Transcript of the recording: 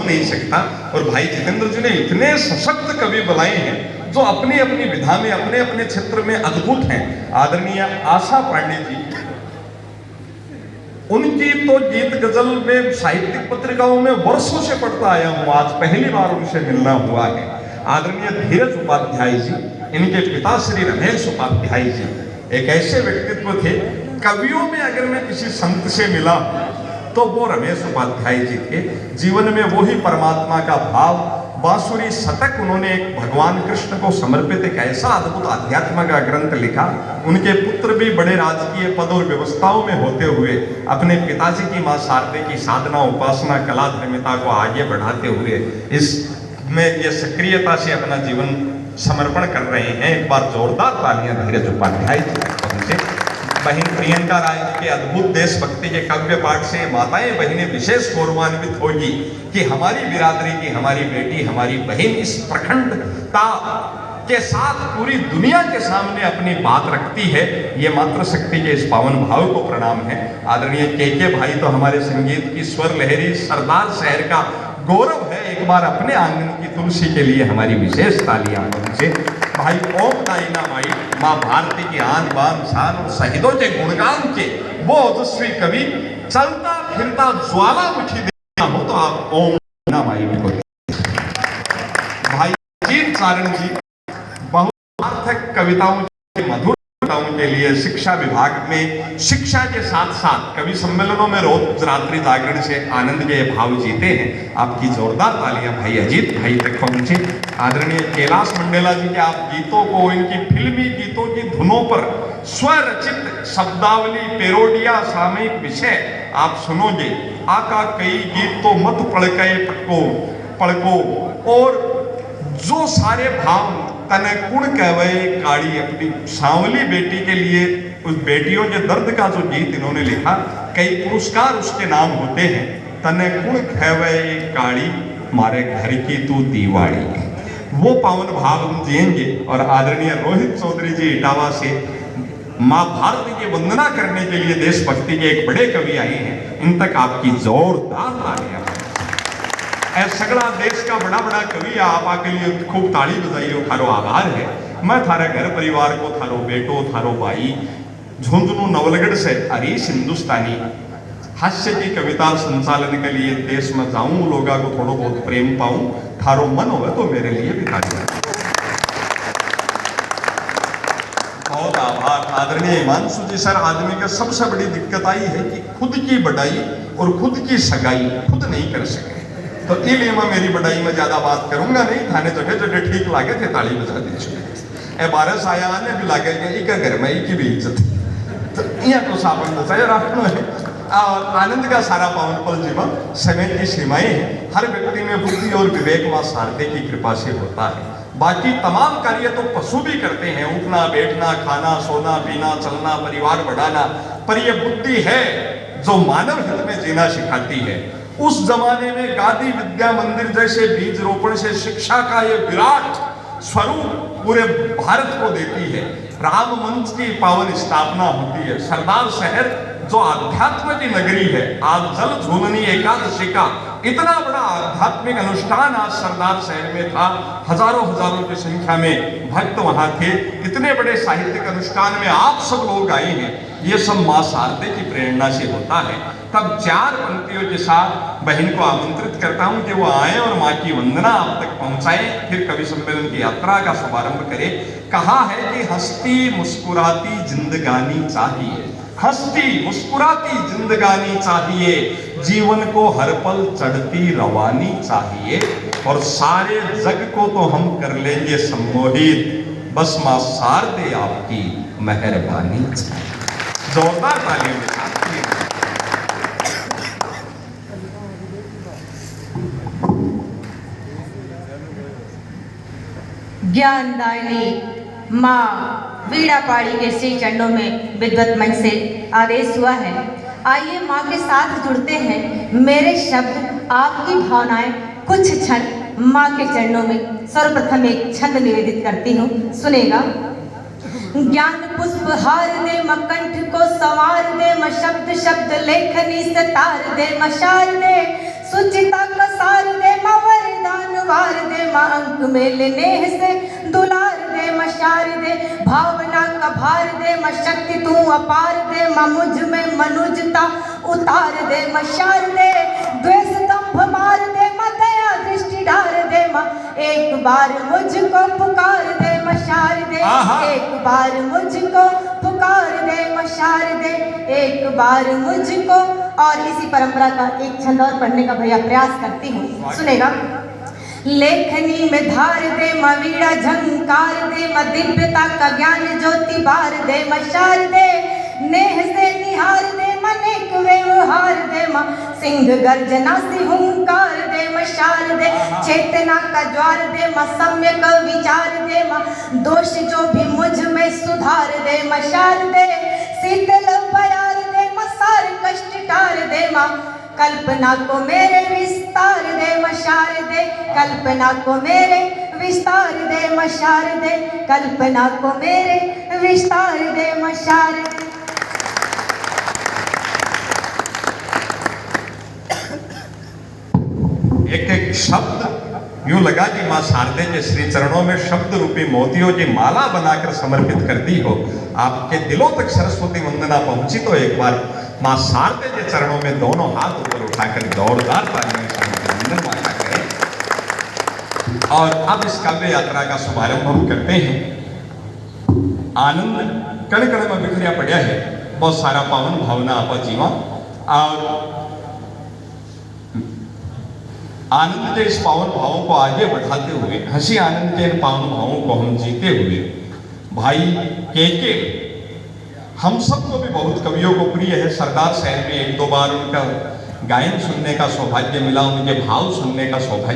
नहीं सकता। और भाई जितेंद्र जी ने इतने सशक्त कवि बुलाए हैं जो अपनी अपनी विधा में अपने अपने क्षेत्र में अद्भुत हैं। आदरणीय आशा पांडे जी, उनकी तो गीत गजल में साहित्यिक पत्रिकाओं में वर्षों से पढ़ता आया हूं, आज पहली बार उनसे मिलना हुआ है। आदरणीय धीरज उपाध्याय जी, इनके पिता श्री रमेश उपाध्याय जी एक ऐसे व्यक्तित्व थे, कवियों में अगर मैं किसी संत से मिला तो वो रमेश उपाध्याय जी थे। जीवन में वही परमात्मा का भाव, बांसुरी शतक उन्होंने एक भगवान कृष्ण को समर्पित एक ऐसा अद्भुत आध्यात्म का ग्रंथ लिखा। उनके पुत्र भी बड़े राजकीय पद और व्यवस्थाओं में होते हुए अपने पिताजी की मां शारदे की साधना, उपासना, कला, धर्मिता को आगे बढ़ाते हुए इसमें ये सक्रियता से अपना जीवन समर्पण कर रहे हैं। एक बार जोरदार तालियां धीरज उपाध्याय जी। बहन प्रियंका राय के अद्भुत देशभक्ति के काव्य पाठ से माताएं बहनें विशेष गौरवान्वित होगी कि हमारी बिरादरी की हमारी बेटी, हमारी बहन इस प्रखंडता के साथ पूरी दुनिया के सामने अपनी बात रखती है। ये मातृशक्ति के इस पावन भाव को प्रणाम है। आदरणीय के भाई तो हमारे संगीत की स्वर लहरी सरदार शहर का गौरव है। एक बार अपने आंगन की तुलसी के लिए हमारी विशेष तालियां उनसे। भाई ओम नाइना माई, माँ भारती की आन बान शान और शहीदों के गुणगान के वो ओजस्वी कवि, चलता फिरता ज्वालामुखी देखना हो तो आप ओम नाइना माई को। भाई अजीत चारण जी बहुत सार्थक कविताओं के मधुर के लिए शिक्षा विभाग में शिक्षा के साथ साथ कवि सम्मेलनों में रोज रात्रि जागरण से आनंद के भाव जीते हैं। आपकी जोरदार तालियां भाई अजीत भाई तक पहुंचे। आदरणीय कैलाश मंडेला जी के आप गीतों को, इनकी फिल्मी गीतों की धुनों पर स्वरचित शब्दावली, पेरोडिया, सामयिक विषय आप सुनोगे। आका कई गीत तो मत पड़के पड़को और जो सारे भाव तने कुण कहवे काड़ी, अपनी सांवली बेटी के लिए उस बेटियों के दर्द का जो गीत इन्होंने लिखा, कई पुरस्कार उसके नाम होते हैं। तने कुण कहवे काड़ी, मारे घर की तू दीवाड़ी, वो पावन भाव हम जिएंगे। और आदरणीय रोहित चौधरी जी इटावा से माँ भारती की वंदना करने के लिए देशभक्ति के एक बड़े कवि आए हैं। इन तक आपकी जोरदार तालियां। सगड़ा देश का बड़ा बड़ा कवि आपा के लिए खूब ताली बजाइयो, थारो आभार है। मैं थारे घर परिवार को, थारो बेटो, थारो भाई झुंझुनू नवलगढ़ से हरीश हिंदुस्तानी हास्य की कविता संचालन के लिए देश में जाऊं, लोगों को थोड़ा बहुत प्रेम पाऊं, थारो मन हो तो मेरे लिए भी ताली। बहुत आभार। आदरणीय हिमांशु जी सर, आदमी का सबसे बड़ी दिक्कत आई है कि खुद की बढ़ाई और खुद की सगाई खुद नहीं कर सके, तो इसलिए मैं मेरी बढ़ाई में ज्यादा बात करूंगा नहीं। थाने जगह जगह ठीक लागे थे ताली बजा दीजिए। बारिश आया आने भी लागे एक घर में एक की भी इज्जत, तो यहाँ तो सावन राष्ट्र है। और आनंद का सारा पावन पल जीवन समय की सीमाएं हैं। हर व्यक्ति में बुद्धि और विवेक मां शारदे की कृपा से होता है। बाकी तमाम कार्य तो पशु भी करते हैं, उठना बैठना, खाना सोना, पीना, चलना, परिवार बढ़ाना, पर यह बुद्धि है जो मानव हित में जीना सिखाती है। उस जमाने में गादी विद्या मंदिर जैसे बीज रोपण से शिक्षा का ये विराट स्वरूप पूरे भारत को देती है। राम मंच की पावन स्थापना होती है। सरदार शहर जो आध्यात्म की नगरी है, आज जल झूलनी एकादशी का इतना बड़ा आध्यात्मिक अनुष्ठान आज सरदार शहर में था। हजारों हजारों की संख्या में भक्त वहां थे। इतने बड़े साहित्यिक अनुष्ठान में आप सब लोग आए हैं, ये सब मां शारदे की प्रेरणा से होता है। तब 4 पंक्तियों के साथ बहन को आमंत्रित करता हूं कि वो आए और मां की वंदना आप तक पहुंचाएं, फिर कवि सम्मेलन की यात्रा का शुभारंभ करें। कहा है कि हंसती मुस्कुराती जिंदगानी चाहिए, हंसती मुस्कुराती जिंदगानी चाहिए, जीवन को हर पल चढ़ती रवानी चाहिए, और सारे जग को तो हम कर लेंगे सम्मोहित, बस मां शारदे आपकी मेहरबानी चाहिए। जोरदार तालियों के साथ ज्ञानदायिनी माँ वीणापाड़ी के श्री चरणों में विद्वत मंच से आदेश हुआ है। आइए माँ के साथ जुड़ते हैं। मेरे शब्द, आपकी भावनाएं, कुछ क्षण माँ के चरणों में। सर्वप्रथम एक छंद निवेदित करती हूँ, सुनेगा। ज्ञान पुष्प हार दे मकंठ को संवार दे, शब्द शब्द लेखनी से तार दे, मशार दे सुचिता का सार दे, मिलने से दुलार दे मशार दे, भावना का भार दे शक्ति तू अपार दे, मुझ में मनुजता उतार दे मशार दे, द्वेष स्तंभ मार दे दया दृष्टि ढार दे, एक बार मुझको पुकार दे मशार दे, एक बार मुझको पुकार दे मशार दे, एक बार मुझको। और इसी परंपरा का एक छंद और पढ़ने का भैया प्रयास करती हूँ, सुनेगा। लेखनी में धार दे वीणा झंकार दे, दिव्यता का ज्ञान ज्योति बार दे मशार दे, नेह से निहार दे अनेक व्यवहार दे, सिंह गर्जना से हुंकार दे मशार दे, चेतना का ज्वार दे सम्यक विचार दे, दोष जो भी मुझ में सुधार दे मशार दे, शीतल बयार दे सार कष्ट टार दे, कल्पना को मेरे विस्तार दे मशार दे, कल्पना को मेरे विस्तार दे मशार दे, कल्पना को मेरे विस्तार दे मशार दे। एक एक शब्द यूं लगा कि मां शारदे के श्री चरणों में शब्द रूपी मोतियों की माला बनाकर समर्पित कर दी हो। आपके दिलों तक सरस्वती वंदना पहुंची तो एक बार मां शारदे के चरणों में दोनों हाथ ऊपर उठाकर जोरदार तालियों से अभिनंदन मांगा करें। और अब इस काव्य यात्रा का शुभारंभ हम करते हैं। आनंद कण कण में बिखरिया पड़ा है, बहुत सारा पावन भावना आपा जीवा, और आनंद के इस पावन भावों को आगे बढ़ाते हुए, हंसी आनंद के इन पावन भावों को हम जीते हुए, भाई के हम सबको भी बहुत कवियों को प्रिय है। सरदार शहर में एक दो बार उनका गायन सुनने का सौभाग्य मिला, उनके भाव सुनने का सौभाग्य